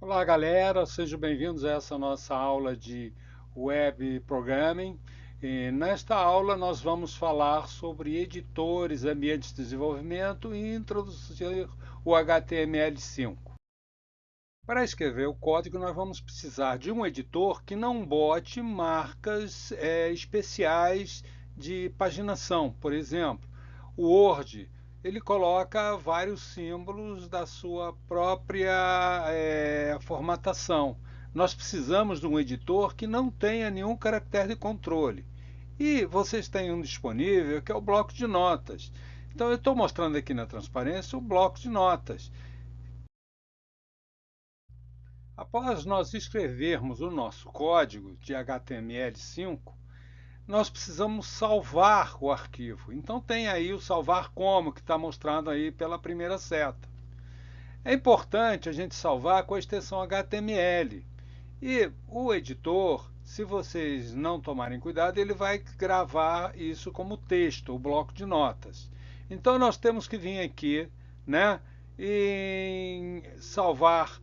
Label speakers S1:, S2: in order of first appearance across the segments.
S1: Olá, galera, sejam bem-vindos a essa nossa aula de Web Programming. E nesta aula nós vamos falar sobre editores, ambientes de desenvolvimento e introduzir o HTML5. Para escrever o código, nós vamos precisar de um editor que não bote marcas especiais de paginação. Por exemplo, o Word, ele coloca vários símbolos da sua própria formatação. Nós precisamos de um editor que não tenha nenhum caractere de controle. E vocês têm um disponível que é o bloco de notas. Então eu estou mostrando aqui na transparência o bloco de notas. Após nós escrevermos o nosso código de HTML5, nós precisamos salvar o arquivo. Então tem aí o salvar como, que está mostrado aí pela primeira seta. É importante a gente salvar com a extensão HTML. E o editor, se vocês não tomarem cuidado, ele vai gravar isso como texto, o bloco de notas. Então nós temos que vir aqui, né, em salvar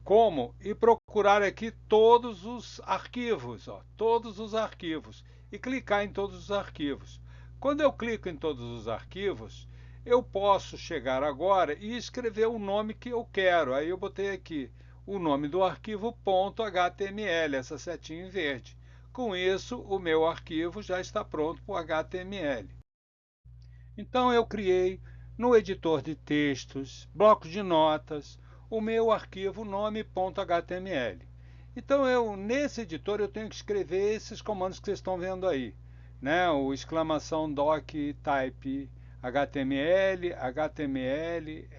S1: como e procurar aqui todos os arquivos, ó, todos os arquivos, e clicar em todos os arquivos. Quando eu clico em todos os arquivos, eu posso chegar agora e escrever o nome que eu quero. Aí eu botei aqui o nome do arquivo .html, essa setinha em verde. Com isso, o meu arquivo já está pronto para o HTML. Então eu criei no editor de textos, blocos de notas, o meu arquivo nome.html. Então nesse editor eu tenho que escrever esses comandos que vocês estão vendo aí, né? O exclamação doc type HTML,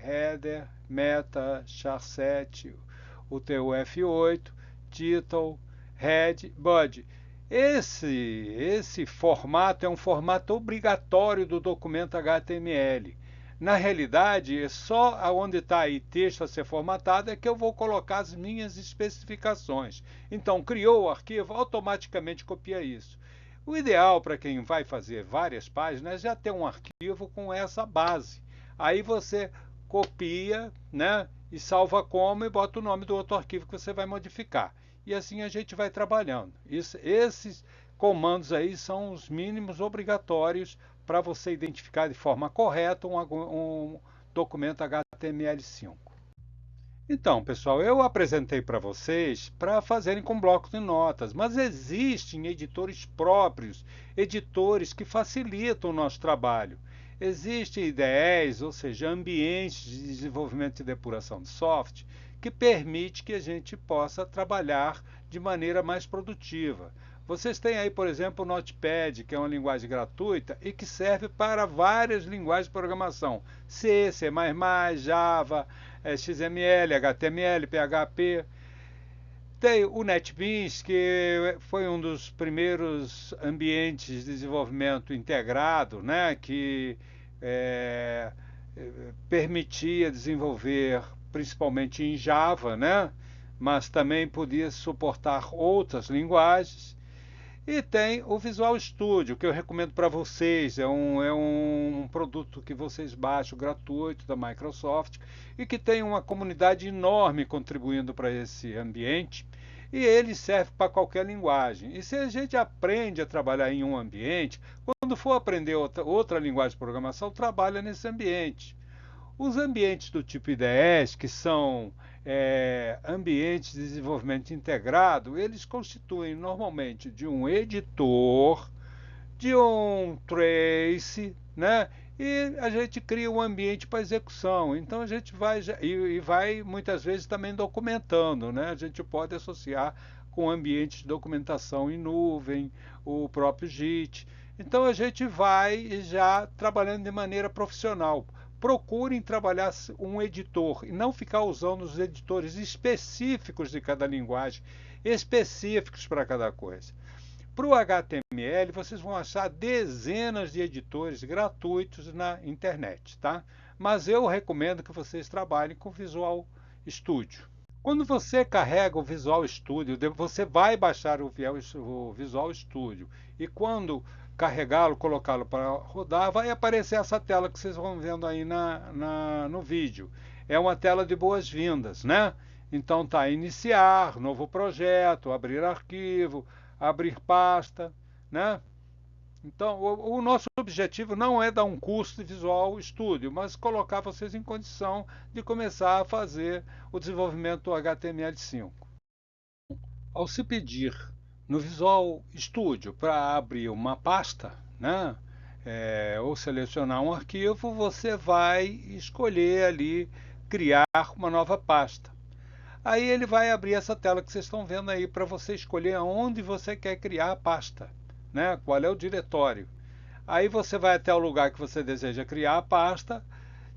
S1: header, meta, char7, o TUF8, title, head, body. Esse formato é um formato obrigatório do documento HTML. Na realidade, é só onde está aí texto a ser formatado é que eu vou colocar as minhas especificações. Então, criou o arquivo, automaticamente copia isso. O ideal para quem vai fazer várias páginas é já ter um arquivo com essa base. Aí você copia, né, e salva como e bota o nome do outro arquivo que você vai modificar. E assim a gente vai trabalhando. Esses comandos aí são os mínimos obrigatórios para você identificar de forma correta um documento HTML5. Então, pessoal, eu apresentei para vocês para fazerem com blocos de notas, mas existem editores próprios, editores que facilitam o nosso trabalho. Existem IDEs, ou seja, ambientes de desenvolvimento e depuração de software, que permite que a gente possa trabalhar de maneira mais produtiva. Vocês têm aí, por exemplo, o Notepad, que é uma linguagem gratuita e que serve para várias linguagens de programação. C, C++, Java, XML, HTML, PHP. Tem o NetBeans, que foi um dos primeiros ambientes de desenvolvimento integrado, né, que permitia desenvolver principalmente em Java, né, mas também podia suportar outras linguagens. E tem o Visual Studio, que eu recomendo para vocês. É um produto que vocês baixam gratuito da Microsoft e que tem uma comunidade enorme contribuindo para esse ambiente. E ele serve para qualquer linguagem. E se a gente aprende a trabalhar em um ambiente, quando for aprender outra linguagem de programação, trabalha nesse ambiente. Os ambientes do tipo IDEs, que são ambientes de desenvolvimento integrado, eles constituem normalmente de um editor, de um trace, né? E a gente cria um ambiente para execução. Então a gente vai muitas vezes também documentando, né? A gente pode associar com ambientes de documentação em nuvem, o próprio Git. Então a gente vai já trabalhando de maneira profissional. Procurem trabalhar um editor e não ficar usando os editores específicos de cada linguagem, específicos para cada coisa. Para o HTML, vocês vão achar dezenas de editores gratuitos na internet, tá? Mas eu recomendo que vocês trabalhem com Visual Studio. Quando você carrega o Visual Studio, você vai baixar o Visual Studio e quando carregá-lo, colocá-lo para rodar, vai aparecer essa tela que vocês vão vendo aí no vídeo. É uma tela de boas-vindas, né? Então tá iniciar, novo projeto, abrir arquivo, abrir pasta, né? Então, o nosso objetivo não é dar um curso de Visual Studio, mas colocar vocês em condição de começar a fazer o desenvolvimento do HTML5. Ao se pedir no Visual Studio para abrir uma pasta, né, ou selecionar um arquivo, você vai escolher ali criar uma nova pasta. Aí ele vai abrir essa tela que vocês estão vendo aí para você escolher onde você quer criar a pasta, né, qual é o diretório. Aí você vai até o lugar que você deseja criar a pasta,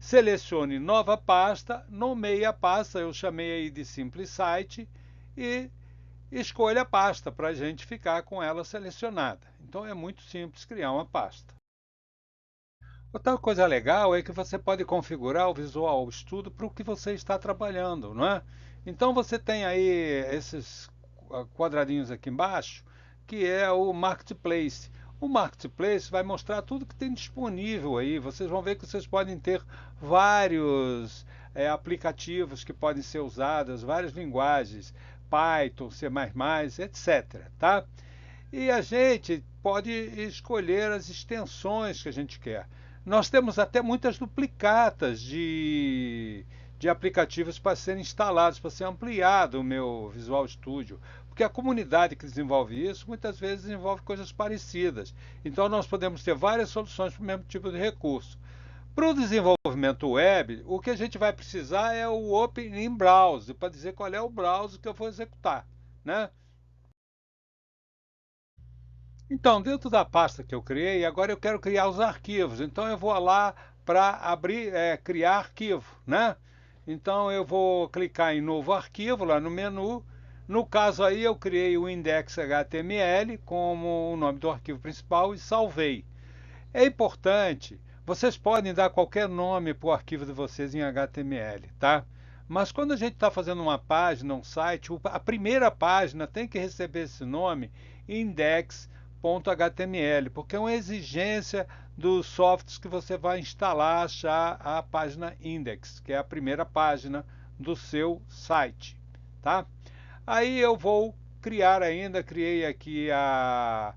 S1: selecione nova pasta, nomeie a pasta, eu chamei aí de Simples Site, e escolha a pasta para a gente ficar com ela selecionada. Então é muito simples criar uma pasta. Outra coisa legal é que você pode configurar o Visual Studio para o que você está trabalhando, não é? Então você tem aí esses quadradinhos aqui embaixo, que é o Marketplace. O Marketplace vai mostrar tudo que tem disponível aí. Vocês vão ver que vocês podem ter vários aplicativos que podem ser usados, várias linguagens, Python, C++, etc. Tá? E a gente pode escolher as extensões que a gente quer. Nós temos até muitas duplicatas de aplicativos para serem instalados, para ser ampliado o meu Visual Studio. Porque a comunidade que desenvolve isso, muitas vezes desenvolve coisas parecidas. Então nós podemos ter várias soluções para o mesmo tipo de recurso. Para o desenvolvimento web, o que a gente vai precisar é o Open in Browser, para dizer qual é o browser que eu vou executar, né? Então, dentro da pasta que eu criei, agora eu quero criar os arquivos. Então eu vou lá para abrir, criar arquivo, né? Então eu vou clicar em novo arquivo lá no menu. No caso aí eu criei o index.html como o nome do arquivo principal e salvei. É importante, vocês podem dar qualquer nome para o arquivo de vocês em HTML, tá? Mas quando a gente está fazendo uma página, um site, a primeira página tem que receber esse nome index.html, porque é uma exigência dos softwares que você vai instalar, achar a página index, que é a primeira página do seu site, tá? Aí eu vou criar ainda, criei aqui a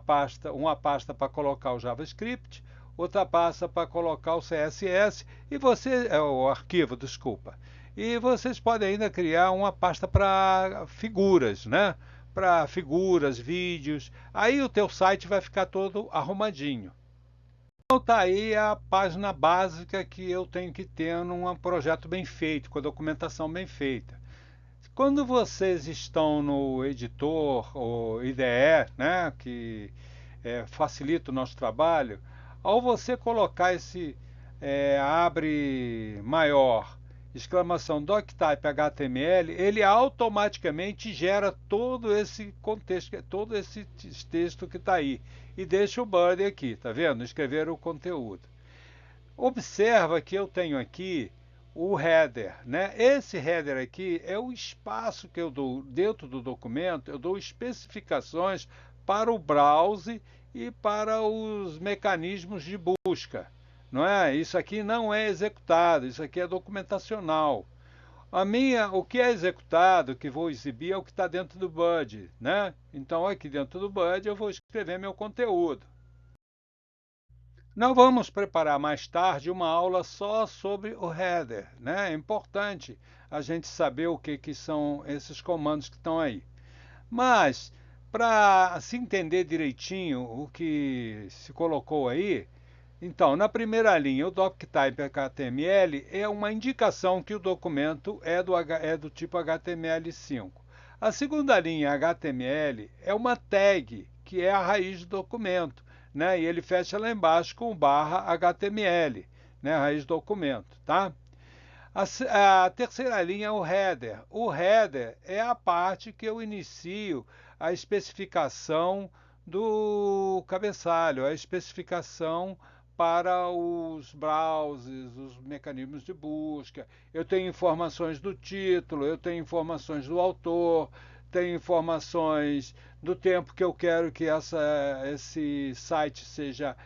S1: pasta, uma pasta para colocar o JavaScript, outra pasta para colocar o CSS e você, o arquivo, desculpa. E vocês podem ainda criar uma pasta para figuras, né? Para figuras, vídeos. Aí o teu site vai ficar todo arrumadinho. Então tá aí a página básica que eu tenho que ter num projeto bem feito, com a documentação bem feita. Quando vocês estão no editor ou IDE, né, que facilita o nosso trabalho, ao você colocar esse abre maior, exclamação doctype HTML, ele automaticamente gera todo esse contexto, todo esse texto que está aí. E deixa o body aqui, tá vendo? Escrever o conteúdo. Observa que eu tenho aqui o header, né? Esse header aqui é o espaço que eu dou dentro do documento, eu dou especificações para o browse e para os mecanismos de busca, não é? Isso aqui não é executado, isso aqui é documentacional. O que é executado, que vou exibir, é o que está dentro do body, né? Então aqui dentro do body eu vou escrever meu conteúdo. Nós vamos preparar mais tarde uma aula só sobre o header, né? É importante a gente saber o que são esses comandos que estão aí. Mas, para se entender direitinho o que se colocou aí, então, na primeira linha, o doctype HTML é uma indicação que o documento é do tipo HTML5. A segunda linha, HTML, é uma tag, que é a raiz do documento, né? E ele fecha lá embaixo com barra HTML, né? A raiz do documento, tá? A terceira linha é o header. O header é a parte que eu inicio a especificação do cabeçalho, a especificação para os browsers, os mecanismos de busca. Eu tenho informações do título, eu tenho informações do autor, tenho informações do tempo que eu quero que esse site seja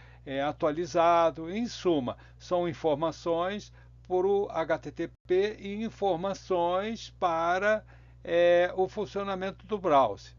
S1: atualizado. Em suma, são informações por HTTP e informações para o funcionamento do browser.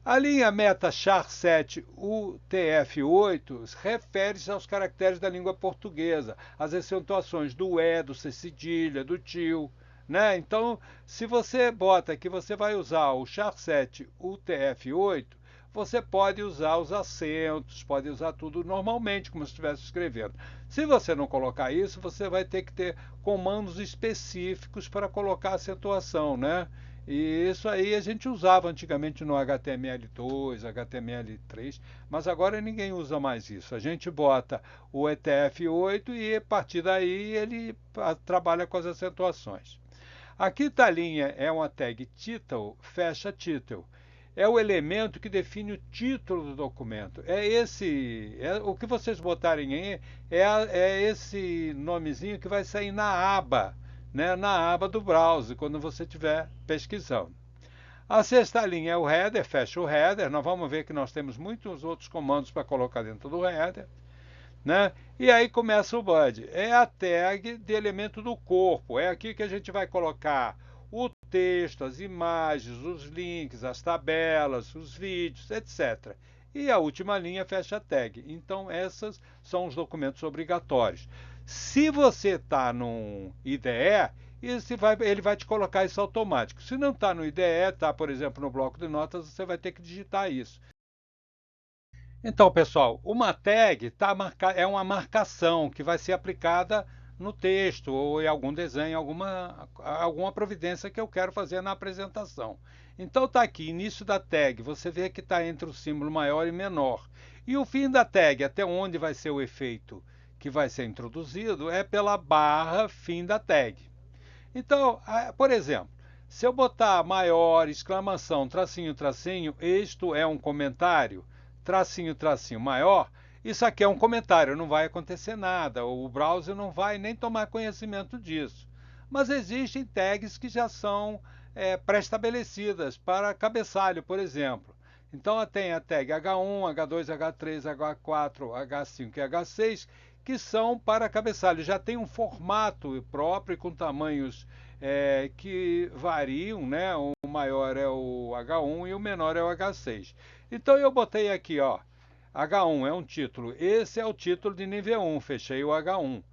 S1: A linha meta char7 UTF-8 refere-se aos caracteres da língua portuguesa, as acentuações do do C cedilha, do tio, né? Então, se você bota que você vai usar o char7 UTF-8, você pode usar os acentos, pode usar tudo normalmente, como se estivesse escrevendo. Se você não colocar isso, você vai ter que ter comandos específicos para colocar acentuação, né? E isso aí a gente usava antigamente no HTML2, HTML3, mas agora ninguém usa mais isso. A gente bota o ETF8 e a partir daí ele trabalha com as acentuações. Aqui está a linha, é uma tag title, fecha title. É o elemento que define o título do documento. O que vocês botarem aí, é esse nomezinho que vai sair na aba, né, na aba do browser, quando você estiver pesquisando. A sexta linha é o header, fecha o header. Nós vamos ver que nós temos muitos outros comandos para colocar dentro do header, né? E aí começa o body. É a tag de elemento do corpo. É aqui que a gente vai colocar o texto, as imagens, os links, as tabelas, os vídeos, etc. E a última linha fecha a tag. Então, esses são os documentos obrigatórios. Se você está no IDE, ele vai te colocar isso automático. Se não está no IDE, está, por exemplo, no bloco de notas, você vai ter que digitar isso. Então, pessoal, uma tag é uma marcação que vai ser aplicada no texto ou em algum desenho, alguma providência que eu quero fazer na apresentação. Então está aqui, início da tag, você vê que está entre o símbolo maior e menor. E o fim da tag, até onde vai ser o efeito que vai ser introduzido, é pela barra fim da tag. Então, por exemplo, se eu botar maior, exclamação, tracinho, tracinho, isto é um comentário, tracinho, tracinho, maior, isso aqui é um comentário, não vai acontecer nada, o browser não vai nem tomar conhecimento disso. Mas existem tags que já são pré-estabelecidas para cabeçalho, por exemplo. Então tem a tag H1, H2, H3, H4, H5 e H6, que são para cabeçalho. Já tem um formato próprio com tamanhos que variam, né? O maior é o H1 e o menor é o H6. Então eu botei aqui, ó, H1 é um título. Esse é o título de nível 1, fechei o H1.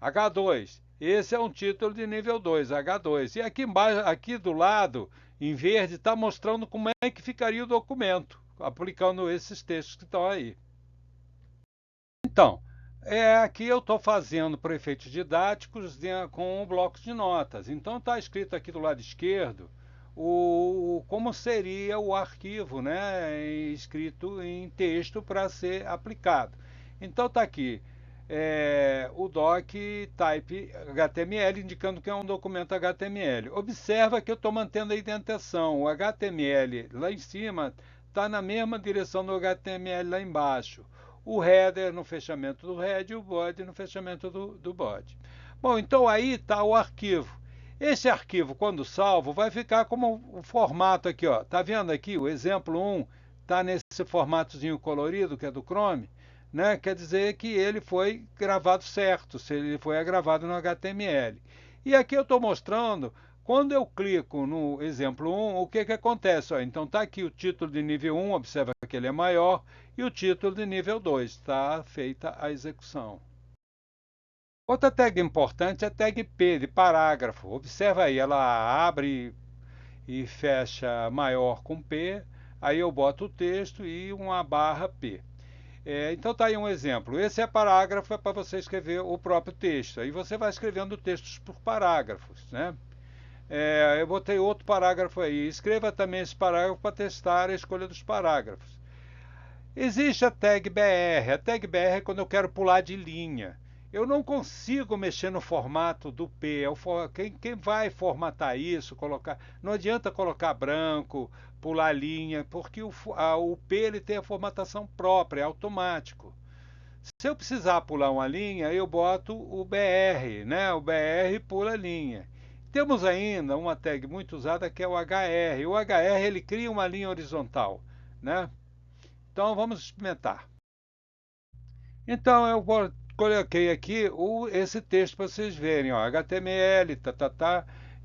S1: H2, esse é um título de nível 2, H2. E aqui embaixo, aqui do lado, em verde, está mostrando como é que ficaria o documento, aplicando esses textos que estão aí. Então, aqui eu estou fazendo para efeitos didáticos com blocos de notas. Então está escrito aqui do lado esquerdo como seria o arquivo, né, escrito em texto para ser aplicado. Então está aqui o doc type HTML, indicando que é um documento HTML. Observa que eu estou mantendo a indentação. O HTML lá em cima está na mesma direção do HTML lá embaixo. O header no fechamento do head e o body no fechamento do body. Bom, então aí está o arquivo. Esse arquivo, quando salvo, vai ficar como o formato aqui, ó. Tá vendo aqui? O exemplo 1 está nesse formatozinho colorido que é do Chrome, né? Quer dizer que ele foi gravado certo, se ele foi gravado no HTML. E aqui eu estou mostrando, quando eu clico no exemplo 1, o que acontece? Ó, então está aqui o título de nível 1, observa que ele é maior, e o título de nível 2, está feita a execução. Outra tag importante é a tag P, de parágrafo. Observa aí, ela abre e fecha maior com P, aí eu boto o texto e uma barra P. Então está aí um exemplo. Esse parágrafo, é para você escrever o próprio texto. Aí você vai escrevendo textos por parágrafos, né? Eu botei outro parágrafo aí. Escreva também esse parágrafo para testar a escolha dos parágrafos. Existe a tag BR. A tag BR é quando eu quero pular de linha. Eu não consigo mexer no formato do P. Quem vai formatar isso, não adianta colocar branco, pular linha, porque o P ele tem a formatação própria, é automático. Se eu precisar pular uma linha, eu boto o BR, né? O BR pula linha. Temos ainda uma tag muito usada que é o HR. O HR ele cria uma linha horizontal, né? Então vamos experimentar. Então eu vou coloquei aqui esse texto para vocês verem, ó, HTML,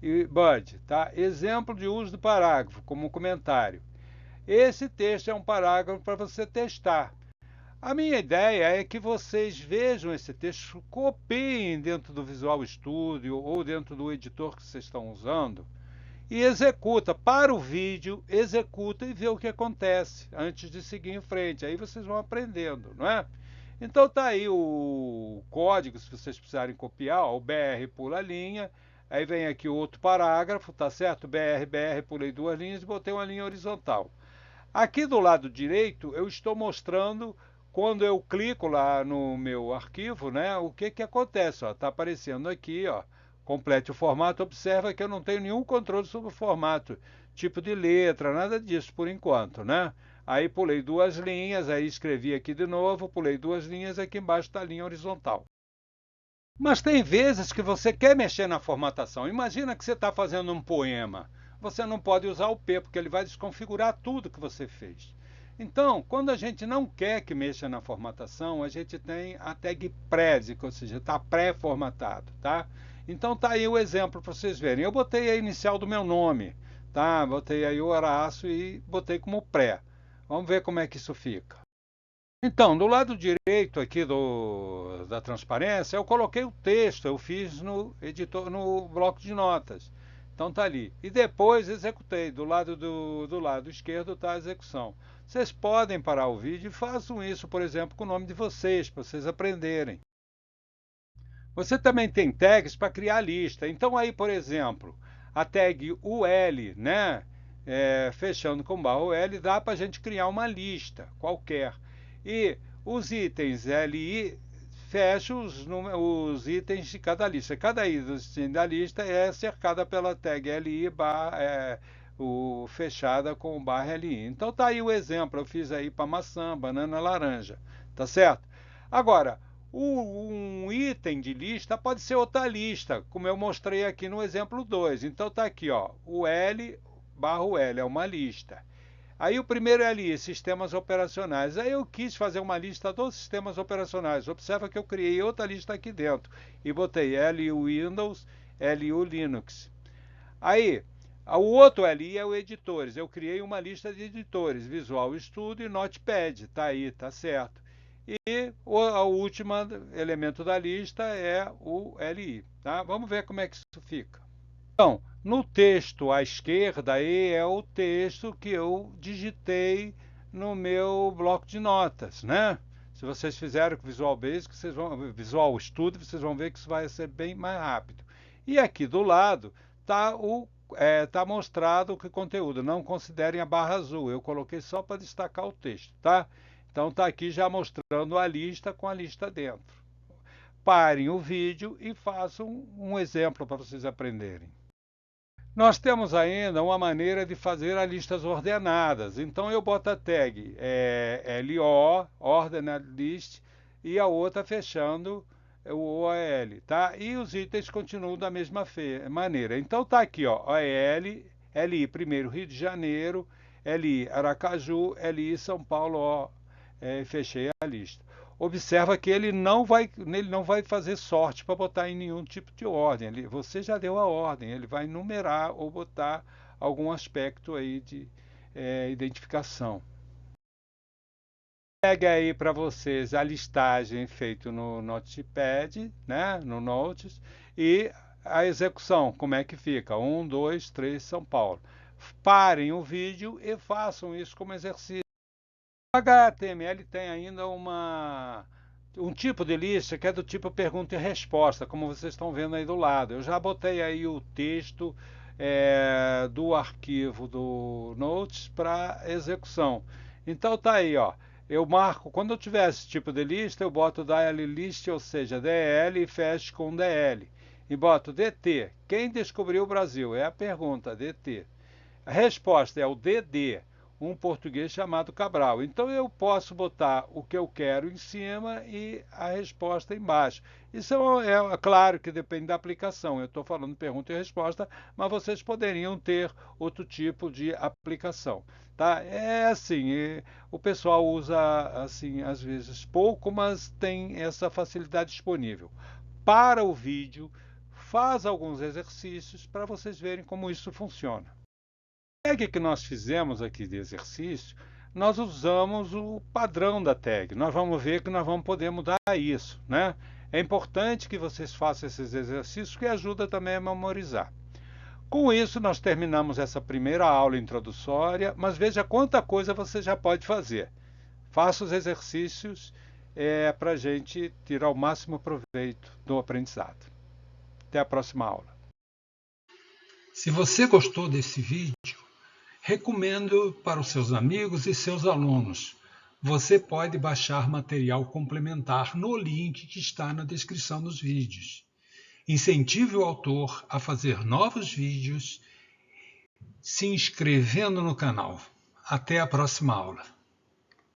S1: e Bud, tá? Exemplo de uso do parágrafo como comentário. Esse texto é um parágrafo para você testar. A minha ideia é que vocês vejam esse texto, copiem dentro do Visual Studio ou dentro do editor que vocês estão usando e executa para o vídeo, executa e vê o que acontece antes de seguir em frente. Aí vocês vão aprendendo, não é? Então tá aí o código, se vocês precisarem copiar, ó, o BR pula a linha, aí vem aqui o outro parágrafo, tá certo? BR, pulei duas linhas e botei uma linha horizontal. Aqui do lado direito eu estou mostrando quando eu clico lá no meu arquivo, né, o que que acontece, ó, tá aparecendo aqui, ó, complete o formato, observa que eu não tenho nenhum controle sobre o formato, tipo de letra, nada disso por enquanto, né? Aí pulei duas linhas, aí escrevi aqui de novo, pulei duas linhas, aqui embaixo está a linha horizontal. Mas tem vezes que você quer mexer na formatação. Imagina que você está fazendo um poema. Você não pode usar o P, porque ele vai desconfigurar tudo que você fez. Então, quando a gente não quer que mexa na formatação, a gente tem a tag predic, ou seja, está pré-formatado, tá? Então tá aí o exemplo para vocês verem. Eu botei a inicial do meu nome, tá? Botei aí o Horácio e botei como pré. Vamos ver como é que isso fica. Então, do lado direito aqui da transparência, eu coloquei o texto, eu fiz no editor, no bloco de notas. Então tá ali. E depois executei. Do lado esquerdo está a execução. Vocês podem parar o vídeo e façam isso, por exemplo, com o nome de vocês, para vocês aprenderem. Você também tem tags para criar lista. Então aí, por exemplo, a tag UL, né? Fechando com barra UL, dá para a gente criar uma lista qualquer. E os itens LI fecha os itens de cada lista. Cada item da lista é cercada pela tag LI fechada com barra LI. Então tá aí o exemplo, eu fiz aí para maçã, banana, laranja, tá certo? Agora, um item de lista pode ser outra lista, como eu mostrei aqui no exemplo 2. Então tá aqui, ó, o L barra o L é uma lista. Aí o primeiro é ali, sistemas operacionais. Aí eu quis fazer uma lista dos sistemas operacionais. Observa que eu criei outra lista aqui dentro e botei LU Windows, LU Linux. Aí, o outro ali é o editores. Eu criei uma lista de editores, Visual Studio e Notepad. Tá aí, tá certo. E o último elemento da lista é o LI. Tá? Vamos ver como é que isso fica. Então, no texto à esquerda aí é o texto que eu digitei no meu bloco de notas, né? Se vocês fizerem com Visual Basic, Visual Studio, vocês vão ver que isso vai ser bem mais rápido. E aqui do lado tá mostrado o que conteúdo. Não considerem a barra azul. Eu coloquei só para destacar o texto, tá? Então tá aqui já mostrando a lista com a lista dentro. Parem o vídeo e façam um exemplo para vocês aprenderem. Nós temos ainda uma maneira de fazer as listas ordenadas. Então eu boto a tag LO, Ordered List, e a outra fechando o OL, tá? E os itens continuam da mesma maneira. Então tá aqui, ó, OL, LI primeiro Rio de Janeiro, LI Aracaju, LI São Paulo, ó, fechei a lista. Observa que ele não vai fazer sorte para botar em nenhum tipo de ordem. Você já deu a ordem, ele vai numerar ou botar algum aspecto aí de identificação. Pega aí para vocês a listagem feita no Notepad, né, no Notes, e a execução, como é que fica? 1, 2, 3, São Paulo. Parem o vídeo e façam isso como exercício. O HTML tem ainda um tipo de lista que é do tipo pergunta e resposta, como vocês estão vendo aí do lado. Eu já botei aí o texto do arquivo do Notes para execução. Então tá aí, ó. Eu marco, quando eu tiver esse tipo de lista, eu boto DL list, ou seja, DL e fecho com DL. E boto DT. Quem descobriu o Brasil? É a pergunta, DT. A resposta é o DD. um português chamado Cabral. Então eu posso botar o que eu quero em cima e a resposta embaixo. Isso claro que depende da aplicação. Eu estou falando pergunta e resposta, mas vocês poderiam ter outro tipo de aplicação. Tá? É assim, o pessoal usa assim às vezes pouco, mas tem essa facilidade disponível. Para o vídeo, faz alguns exercícios para vocês verem como isso funciona. A tag que nós fizemos aqui de exercício, nós usamos o padrão da tag. Nós vamos ver que nós vamos poder mudar isso, né? É importante que vocês façam esses exercícios, que ajuda também a memorizar. Com isso, nós terminamos essa primeira aula introdutória, mas veja quanta coisa você já pode fazer. Faça os exercícios para a gente tirar o máximo proveito do aprendizado. Até a próxima aula.
S2: Se você gostou desse vídeo, recomendo para os seus amigos e seus alunos. Você pode baixar material complementar no link que está na descrição dos vídeos. Incentive o autor a fazer novos vídeos se inscrevendo no canal. Até a próxima aula.